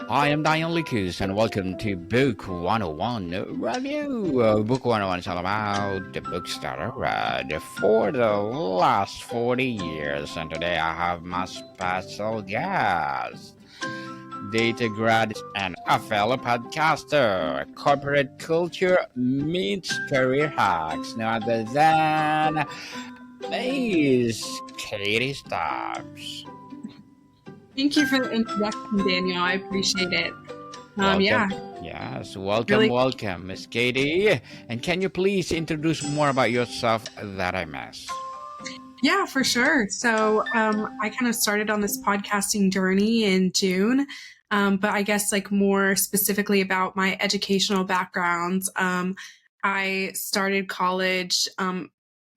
I am Diane Lucas, and welcome to Book 101 Review. Book 101 is all about the books that I read for the last 40 years, and today I have my special guest, Data Grad and a fellow podcaster. Corporate culture meets career hacks, no other than Miss Katie Stubbs. Thank you for the introduction, Daniel. I appreciate it. Welcome. Yes, Really- welcome, Miss Katie. And can you please introduce more about yourself that I missed? Yeah, for sure. So I kind of started on this podcasting journey in June, but I guess like more specifically about my educational background. I started college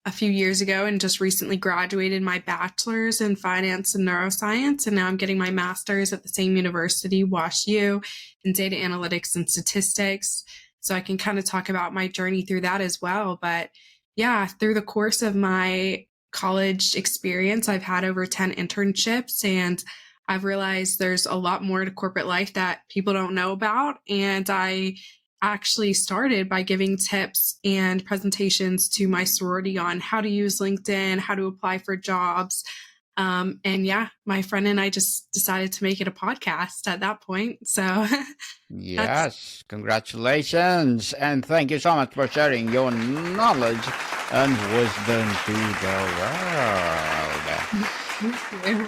a few years ago and just recently graduated my bachelor's in finance and neuroscience. And now I'm getting my master's at the same university, WashU, in data analytics and statistics. So I can kind of talk about my journey through that as well. But yeah, through the course of my college experience, I've had over 10 internships, and I've realized there's a lot more to corporate life that people don't know about. And I actually started by giving tips and presentations to my sorority on how to use LinkedIn, how to apply for jobs. And yeah, my friend and I just decided to make it a podcast at that point. So Yes, congratulations. And thank you so much for sharing your knowledge and wisdom to the world. thank you.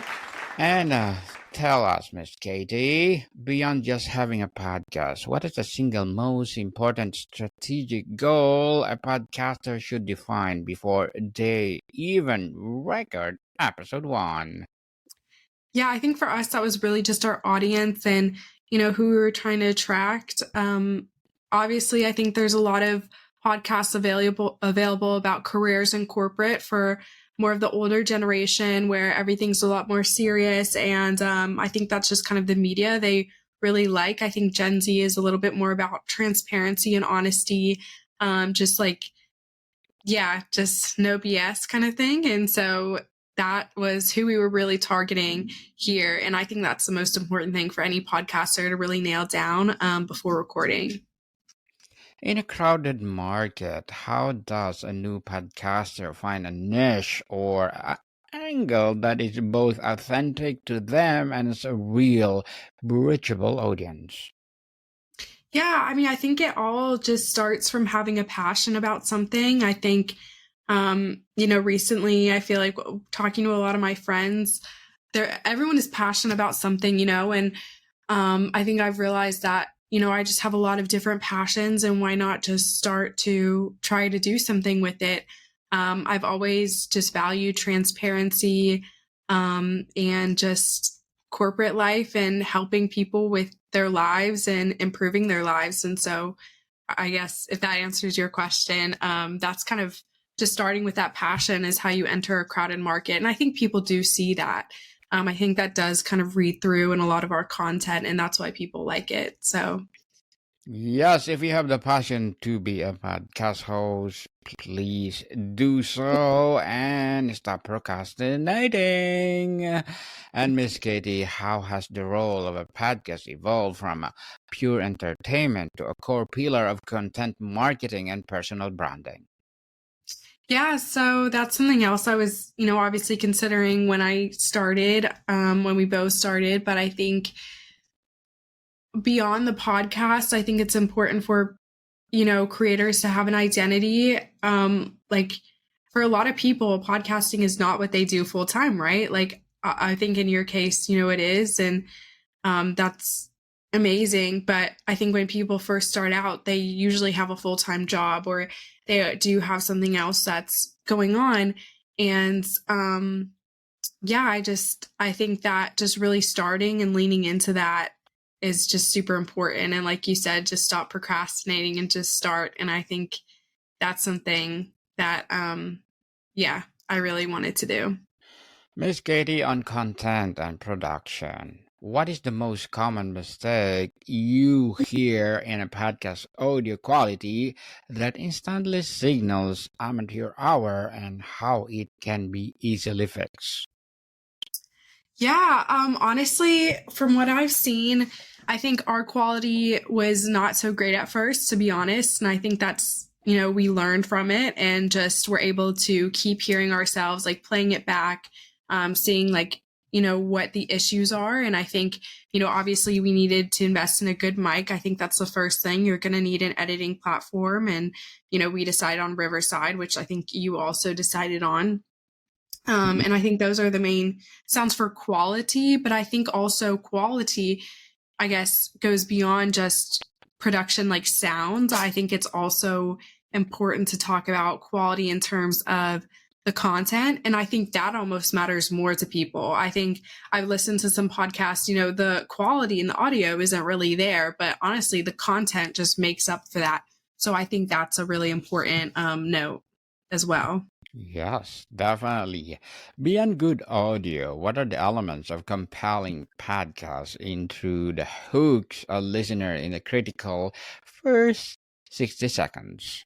And tell us, Miss Katie, beyond just having a podcast, what is the single most important strategic goal a podcaster should define before they even record episode 1? Yeah, I think for us, that was really just our audience and, who we were trying to attract. Obviously, I think there's a lot of podcasts available about careers in corporate for more of the older generation where everything's a lot more serious. And I think that's just kind of the media they really like. I think Gen Z is a little bit more about transparency and honesty, just like, just no BS kind of thing. And so that was who we were really targeting here. And I think that's the most important thing for any podcaster to really nail down before recording. In a crowded market, how does a new podcaster find a niche or angle that is both authentic to them and is a real, reachable audience? Yeah, I mean, I think it all just starts from having a passion about something. I think, recently I feel like talking to a lot of my friends, everyone is passionate about something, and I think I've realized that, I just have a lot of different passions, and why not just start to try to do something with it? I've always just valued transparency and just corporate life and helping people with their lives and improving their lives. And so I guess if that answers your question, that's kind of just starting with that passion is how you enter a crowded market. And I think people do see that. I think that does kind of read through in a lot of our content, and that's why people like it. So Yes, if you have the passion to be a podcast host, please do so and stop procrastinating. And Miss Katie, how has the role of a podcast evolved from a pure entertainment to a core pillar of content marketing and personal branding? yeah, so that's something else I was, obviously considering when I started, when we both started. But I think beyond the podcast, I think it's important for, creators to have an identity. Like for a lot of people, podcasting is not what they do full time, right? Like I think in your case, it is. And that's amazing. But I think when people first start out, they usually have a full-time job or they do have something else that's going on. And I think that just really starting and leaning into that is just super important. And like you said, just stop procrastinating and just start. And I think that's something that, I really wanted to do. Miss Katie, on content and production, what is the most common mistake you hear in a podcast audio quality that instantly signals amateur hour and how it can be easily fixed? Yeah, honestly, from what I've seen, I think our quality was not so great at first, to be honest. And I think that's, we learned from it and just were able to keep hearing ourselves, like playing it back, seeing like, what the issues are. And I think, obviously we needed to invest in a good mic. I think that's the first thing. You're going to need an editing platform. And, we decided on Riverside, which I think you also decided on. And I think those are the main sounds for quality, but I think also quality, I guess, goes beyond just production like sounds. I think it's also important to talk about quality in terms of the content. And I think that almost matters more to people. I think I've listened to some podcasts, the quality in the audio isn't really there, but honestly, the content just makes up for that. So I think that's a really important note as well. Yes, definitely. Beyond good audio, what are the elements of compelling podcasts into the hooks a listener in a critical first 60 seconds?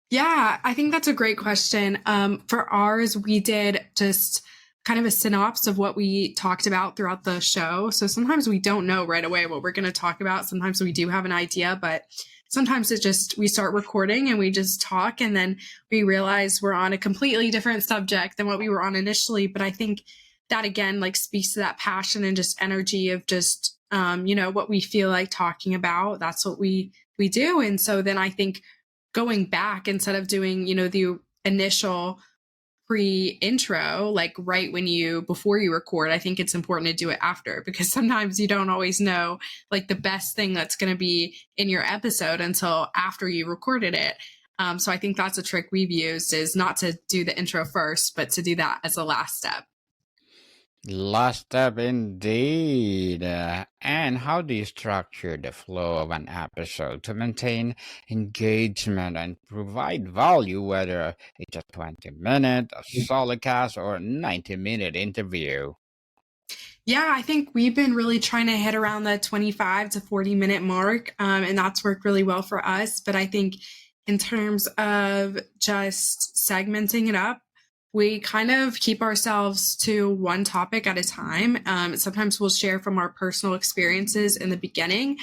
Yeah, I think that's a great question. For ours, we did just kind of a synopsis of what we talked about throughout the show. So sometimes we don't know right away what we're going to talk about. Sometimes we do have an idea, but sometimes it just, we start recording and we just talk and then we realize we're on a completely different subject than what we were on initially. But I think that again, like speaks to that passion and just energy of just, what we feel like talking about. That's what we do. And so then I think going back instead of doing, the initial pre intro, like right when before you record, I think it's important to do it after because sometimes you don't always know like the best thing that's going to be in your episode until after you recorded it. So I think that's a trick we've used is not to do the intro first, but to do that as a last step. Last step indeed. And how do you structure the flow of an episode to maintain engagement and provide value, whether it's a 20-minute, a solo cast, or a 90-minute interview? Yeah, I think we've been really trying to hit around the 25 to 40-minute mark, and that's worked really well for us. But I think in terms of just segmenting it up, we kind of keep ourselves to one topic at a time. Sometimes we'll share from our personal experiences in the beginning,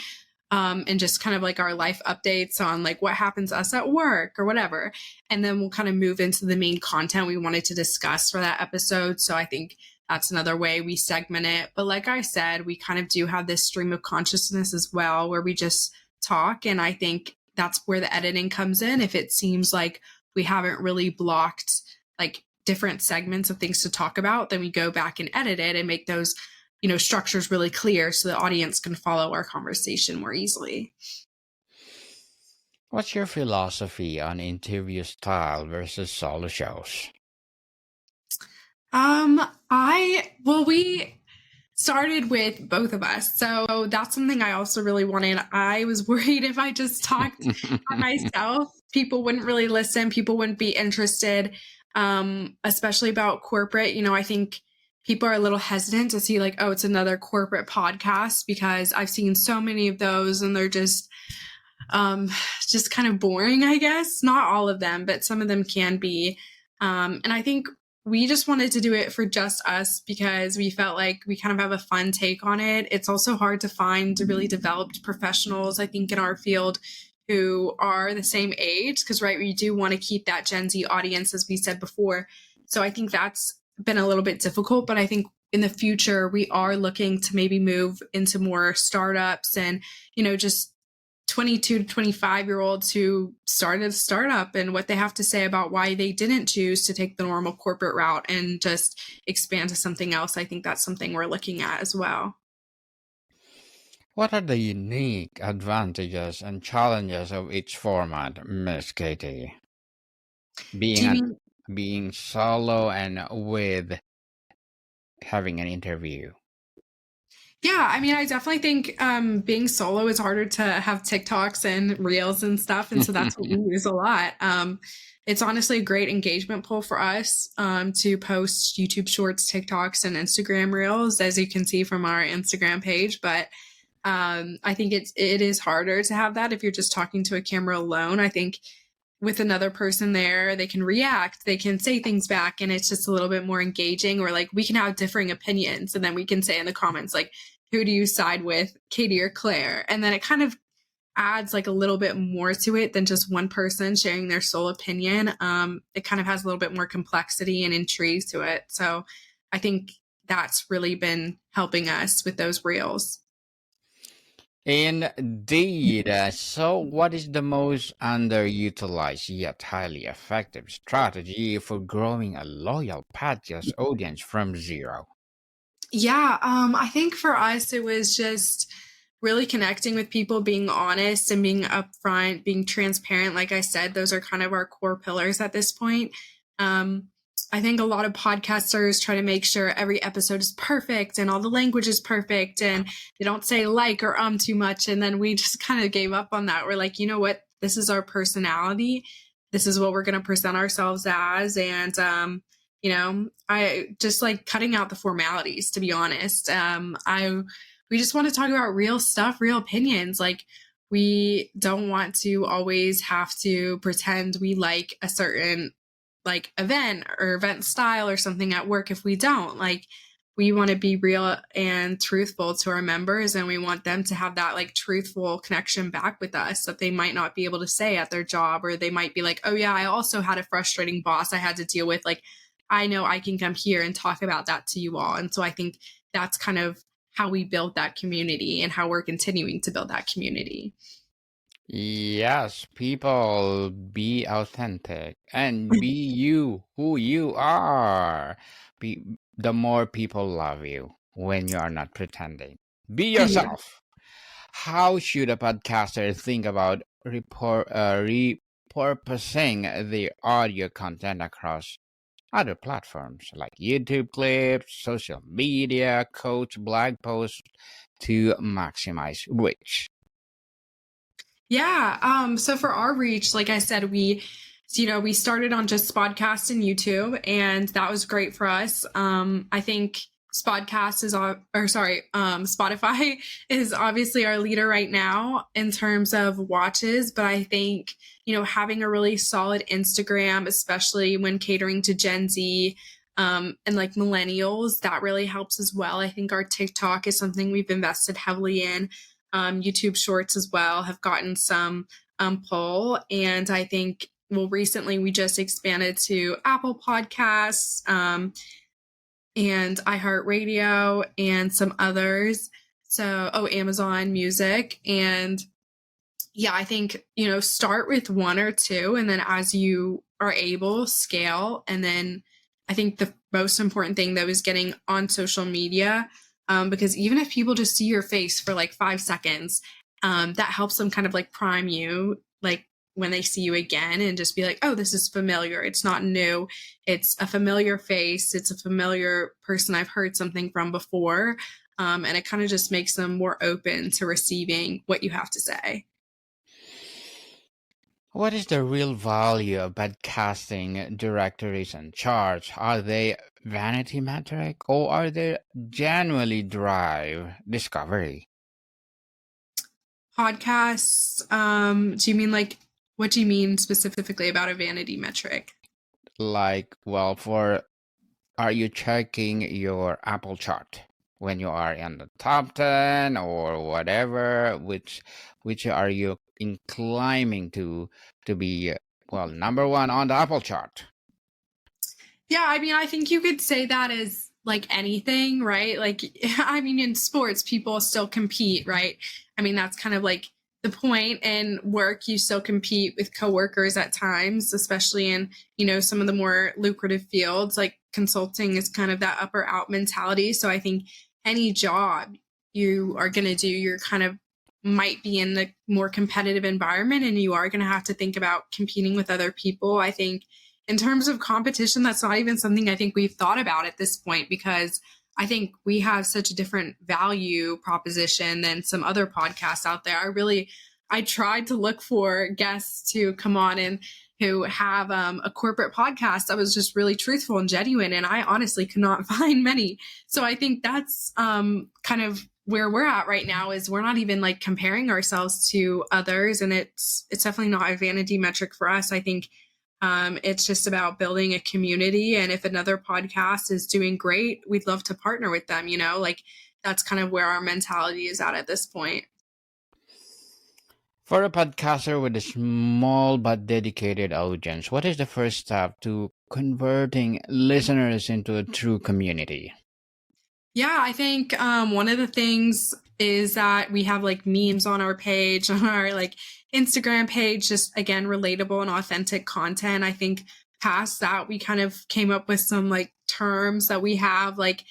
and just kind of like our life updates on like what happens to us at work or whatever. And then we'll kind of move into the main content we wanted to discuss for that episode. So I think that's another way we segment it. But like I said, we kind of do have this stream of consciousness as well, where we just talk. And I think that's where the editing comes in. If it seems like we haven't really blocked like different segments of things to talk about, then we go back and edit it and make those, structures really clear so the audience can follow our conversation more easily. What's your philosophy on interview style versus solo shows? We started with both of us. So that's something I also really wanted. I was worried if I just talked by myself, people wouldn't really listen, people wouldn't be interested, especially about corporate. I think people are a little hesitant to see like, oh, it's another corporate podcast because I've seen so many of those and they're just kind of boring, I guess. Not all of them, but some of them can be. And I think we just wanted to do it for just us because we felt like we kind of have a fun take on it. It's also hard to find really developed professionals, I think, in our field who are the same age because, right, we do want to keep that Gen Z audience, as we said before. So I think that's been a little bit difficult, but I think in the future, we are looking to maybe move into more startups and, just 22 to 25-year-olds who started a startup and what they have to say about why they didn't choose to take the normal corporate route and just expand to something else. I think that's something we're looking at as well. What are the unique advantages and challenges of each format, Miss Katie? Do Being you an mean being solo and with having an interview. Yeah, I mean, I definitely think being solo is harder to have TikToks and reels and stuff. And so that's what we use a lot. It's honestly a great engagement pull for us to post YouTube shorts, TikToks, and Instagram reels, as you can see from our Instagram page. But I think it is harder to have that if you're just talking to a camera alone. I think with another person there, they can react, they can say things back, and it's just a little bit more engaging. Or like we can have differing opinions, and then we can say in the comments like, who do you side with, Katie or Claire? And then it kind of adds like a little bit more to it than just one person sharing their sole opinion. It kind of has a little bit more complexity and intrigue to it. So I think that's really been helping us with those reels. Indeed. So, what is the most underutilized yet highly effective strategy for growing a loyal podcast audience from zero? Yeah, I think for us, it was just really connecting with people, being honest and being upfront, being transparent. Like I said, those are kind of our core pillars at this point. Um, I think a lot of podcasters try to make sure every episode is perfect and all the language is perfect and they don't say like or too much. And then we just kind of gave up on that. We're like, you know what? This is our personality. This is what we're going to present ourselves as. And, I just like cutting out the formalities, to be honest. We just want to talk about real stuff, real opinions. Like we don't want to always have to pretend we like a certain like event or event style or something at work if we don't. Like we want to be real and truthful to our members, and we want them to have that like truthful connection back with us that they might not be able to say at their job, or they might be like, oh yeah, I also had a frustrating boss I had to deal with. Like I know I can come here and talk about that to you all. And so I think that's kind of how we built that community and how we're continuing to build that community. Yes, people, be authentic and be you, who you are. The more people love you when you are not pretending. Be Yeah. yourself. How should a podcaster think about repurposing the audio content across other platforms like YouTube clips, social media, coach blog posts to maximize reach? Yeah. So for our reach, like I said, we started on just Spodcast and YouTube, and that was great for us. I think Spotify is obviously our leader right now in terms of watches, but I think, having a really solid Instagram, especially when catering to Gen Z, and like millennials, that really helps as well. I think our TikTok is something we've invested heavily in. YouTube Shorts as well have gotten some pull. And I think, well, recently we just expanded to Apple Podcasts and iHeartRadio and some others. So, Amazon Music. And yeah, I think, start with one or two, and then as you are able, scale. And then I think the most important thing though is getting on social media, because even if people just see your face for like 5 seconds, that helps them kind of like prime you, like when they see you again, and just be like, oh, this is familiar. It's not new. It's a familiar face. It's a familiar person I've heard something from before. And it kind of just makes them more open to receiving what you have to say. What is the real value of podcasting directories and charts? Are they vanity metric or are they genuinely drive discovery? Podcasts, do you mean like, what do you mean specifically about a vanity metric? Like, well, are you checking your Apple chart when you are in the top 10 or whatever? Which are you inclining to be, well, number one on the Apple chart? Yeah, I mean, I think you could say that as like anything, right? Like, I mean, in sports, people still compete, right? I mean, that's kind of like the point. In work, you still compete with coworkers at times, especially in, some of the more lucrative fields. Like consulting is kind of that upper out mentality. So I think any job you are going to do, you're kind of might be in the more competitive environment, and you are going to have to think about competing with other people. I think in terms of competition, that's not even something I think we've thought about at this point, because I think we have such a different value proposition than some other podcasts out there. I tried to look for guests to come on and who have a corporate podcast that was just really truthful and genuine, and I honestly could not find many. So I think that's kind of where we're at right now is we're not even like comparing ourselves to others, and it's definitely not a vanity metric for us. I think it's just about building a community, and if another podcast is doing great, we'd love to partner with them. Like that's kind of where our mentality is at this point. For a podcaster with a small but dedicated audience, what is the first step to converting listeners into a true community? Yeah, I think one of the things is that we have like memes on our page, on our like Instagram page, just again, relatable and authentic content. I think past that, we kind of came up with some like terms that we have, like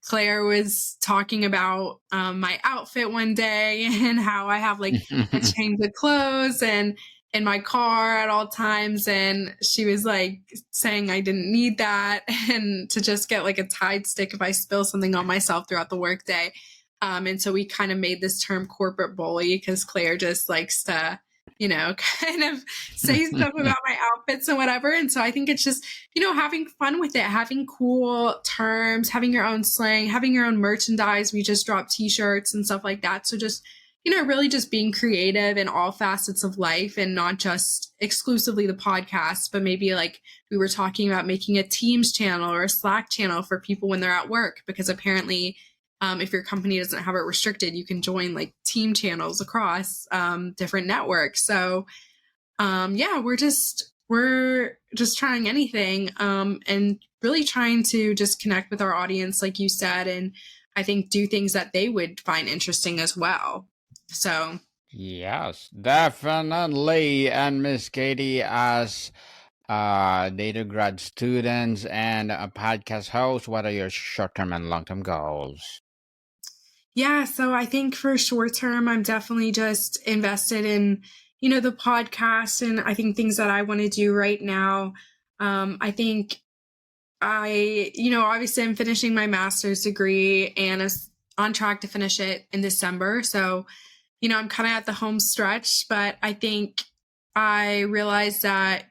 Claire was talking about my outfit one day and how I have like a change of clothes and in my car at all times. And she was like saying I didn't need that and to just get like a Tide stick if I spill something on myself throughout the workday. And so we kind of made this term corporate bully because Claire just likes to, kind of say stuff about my outfits and whatever. And so I think it's just, having fun with it, having cool terms, having your own slang, having your own merchandise. We just dropped t-shirts and stuff like that. So just, really just being creative in all facets of life and not just exclusively the podcast, but maybe like we were talking about making a Teams channel or a Slack channel for people when they're at work, because apparently if your company doesn't have it restricted, you can join like team channels across different networks. So we're just trying anything and really trying to just connect with our audience, like you said, and I think do things that they would find interesting as well. So Yes, definitely. And Miss Katie, as data grad students and a podcast host, what are your short-term and long-term goals? yeah, so I think for short term, I'm definitely just invested in, the podcast, and I think things that I want to do right now. I think obviously I'm finishing my master's degree and I'm on track to finish it in December. So, I'm kind of at the home stretch, but I think I realized that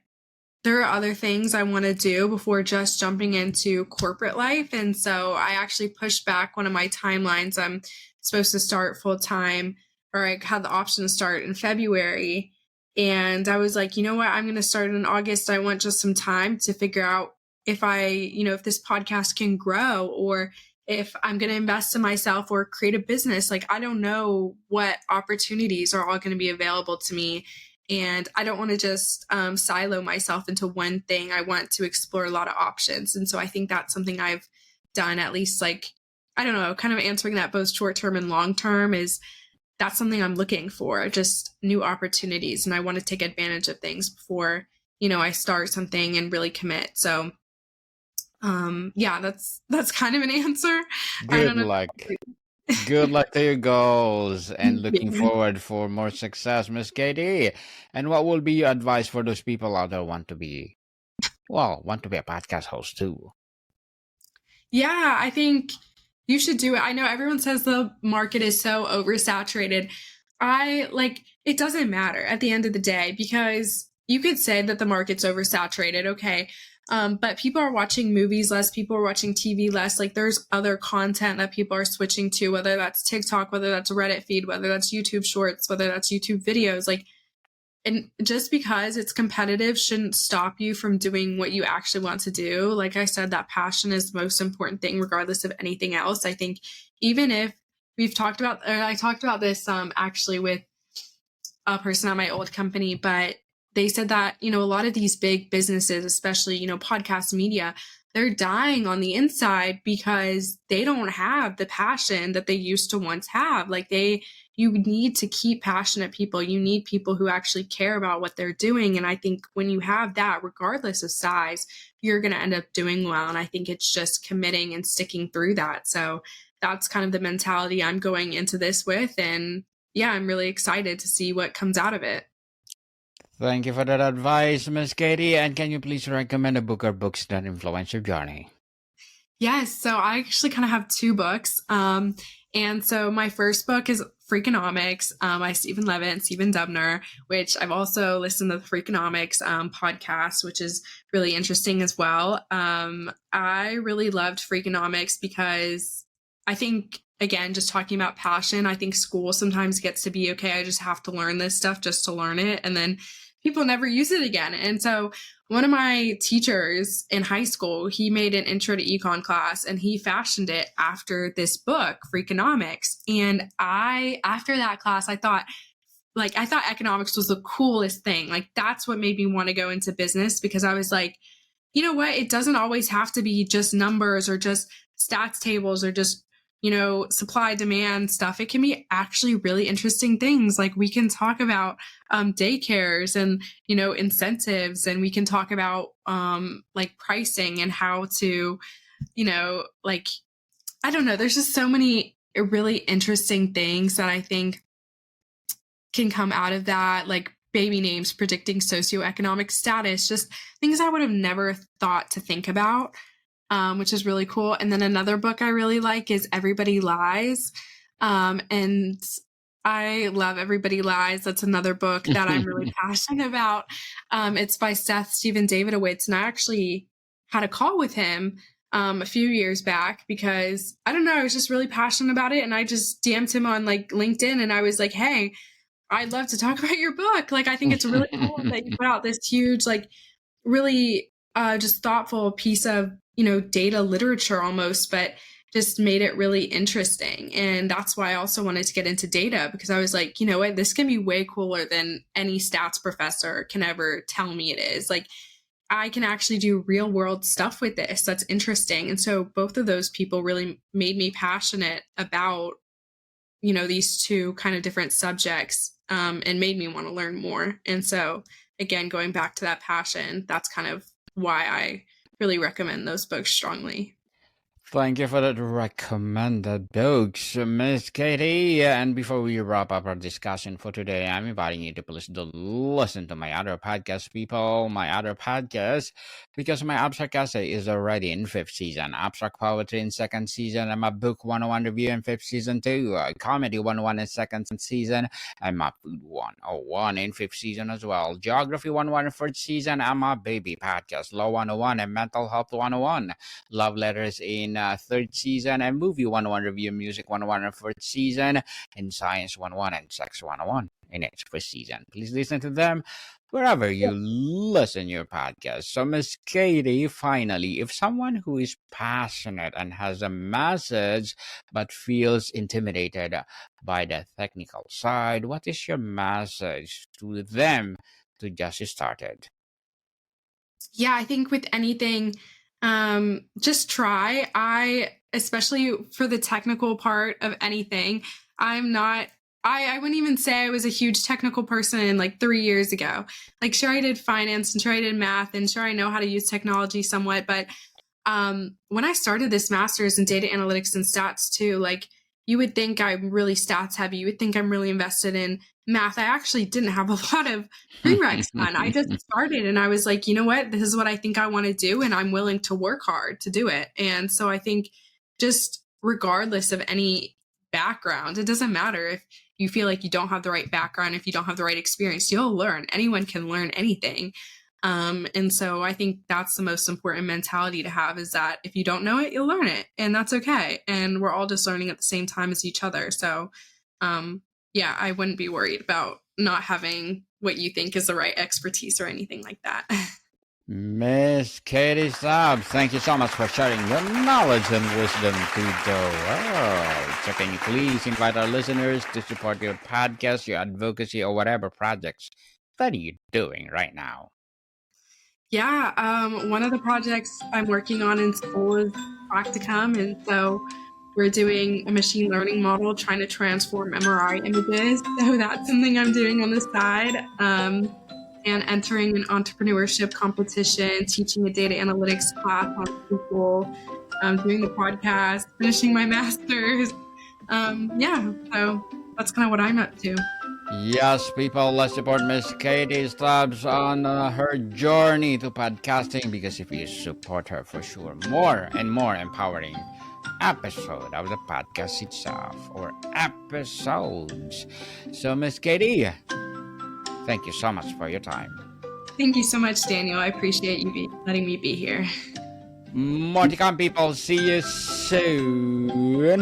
there are other things I want to do before just jumping into corporate life. And so I actually pushed back one of my timelines. I'm supposed to start full time, or I had the option to start in February. And I was like, you know what? I'm going to start in August. I want just some time to figure out if if this podcast can grow, or if I'm going to invest in myself or create a business. Like, I don't know what opportunities are all going to be available to me. And I don't want to just silo myself into one thing. I want to explore a lot of options. And so I think that's something I've done, at least like, I don't know, kind of answering that both short term and long term, is that's something I'm looking for, just new opportunities. And I want to take advantage of things before, I start something and really commit. So that's kind of an answer. I Good don't know. luck. Good luck to your goals and looking Yeah. forward for more success, Miss Katie. And what will be your advice for those people out there who want to be a podcast host too? Yeah, I think you should do it. I know everyone says the market is so oversaturated. It doesn't matter at the end of the day, because you could say that the market's oversaturated. Okay. But people are watching movies less, people are watching TV less. Like there's other content that people are switching to, whether that's TikTok, whether that's Reddit feed, whether that's YouTube shorts, whether that's YouTube videos. And just because it's competitive shouldn't stop you from doing what you actually want to do. Like I said, that passion is the most important thing, regardless of anything else. I think even if I talked about this actually with a person at my old company, but they said that, a lot of these big businesses, especially, podcast media, they're dying on the inside because they don't have the passion that they used to once have. You need to keep passionate people. You need people who actually care about what they're doing. And I think when you have that, regardless of size, you're going to end up doing well. And I think it's just committing and sticking through that. So that's kind of the mentality I'm going into this with. And yeah, I'm really excited to see what comes out of it. Thank you for that advice, Miss Katie. And can you please recommend a book or books that influence your journey? Yes. So I actually kind of have two books. And so my first book is Freakonomics by Stephen Levitt and Stephen Dubner, which I've also listened to the Freakonomics podcast, which is really interesting as well. I really loved Freakonomics because I think again, just talking about passion, I think school sometimes gets to be, okay, I just have to learn this stuff just to learn it. And then people never use it again. And so one of my teachers in high school, he made an intro to econ class and he fashioned it after this book, Freakonomics. And after that class, I thought economics was the coolest thing. Like, that's what made me want to go into business, because I was like, you know what? It doesn't always have to be just numbers or just stats tables or just, supply demand stuff. It can be actually really interesting things. Like, we can talk about daycares and, incentives, and we can talk about like pricing and how to, I don't know. There's just so many really interesting things that I think can come out of that, like baby names predicting socioeconomic status, just things I would have never thought to think about, which is really cool. And then another book I really like is Everybody Lies. And I love Everybody Lies. That's another book that I'm really passionate about. It's by Seth Steven Davidowitz. And I actually had a call with him a few years back because, I don't know, I was just really passionate about it. And I just DM'd him on like LinkedIn and I was like, hey, I'd love to talk about your book. Like, I think it's really cool that you put out this huge, like, really just thoughtful piece of, data literature almost, but just made it really interesting. And that's why I also wanted to get into data, because I was like, you know what, this can be way cooler than any stats professor can ever tell me it is. Like, I can actually do real world stuff with this. That's interesting. And so both of those people really made me passionate about, these two kind of different subjects, and made me want to learn more. And so, again, going back to that passion, that's kind of why I really recommend those books strongly. Thank you for that recommended books, Miss Katie. And before we wrap up our discussion for today, I'm inviting you to please listen to my other podcast, people, because my abstract essay is already in 5th season, abstract poetry in 2nd season, and my book 101 review in 5th season too, comedy 101 in 2nd season, and my food 101 in 5th season as well, geography 101 in 4th season, and my baby podcast, law 101 and mental health 101, love letters in 3rd season, and movie 101 review, music 101 in 4th season, and science 101 and sex 101 in its 1st season. Please listen to them wherever you listen your podcast. So, Miss Katie, finally, if someone who is passionate and has a message but feels intimidated by the technical side, what is your message to them to just get started? Yeah, I think with anything, just try. Especially for the technical part of anything, I wouldn't even say I was a huge technical person like 3 years ago. Like, sure, I did finance and sure I did math and sure I know how to use technology somewhat. But when I started this master's in data analytics and stats too, like, you would think I'm really stats heavy. You would think I'm really invested in math. I actually didn't have a lot of prereqs done. I just started and I was like, you know what, this is what I think I want to do and I'm willing to work hard to do it. And so I think just regardless of any background, it doesn't matter if you feel like you don't have the right background, if you don't have the right experience, you'll learn. Anyone can learn anything. And so I think that's the most important mentality to have, is that if you don't know it, you'll learn it, and that's okay. And we're all just learning at the same time as each other. So, yeah, I wouldn't be worried about not having what you think is the right expertise or anything like that. Miss Katie Stubbs, thank you so much for sharing your knowledge and wisdom to the world. So can you please invite our listeners to support your podcast, your advocacy, or whatever projects that you're doing right now? Yeah, one of the projects I'm working on in school is practicum, and so we're doing a machine learning model trying to transform MRI images. So that's something I'm doing on the side. And entering an entrepreneurship competition, teaching a data analytics class on SQL, doing the podcast, finishing my master's. Yeah, so that's kind of what I'm up to. Yes, people, let's support Miss Katie Stubbs on her journey to podcasting, because if you support her, for sure, more and more empowering episode of the podcast itself, or episodes. So, Miss Katie, thank you so much for your time. Thank you so much, Daniel. I appreciate you letting me be here. More to come, people. See you soon.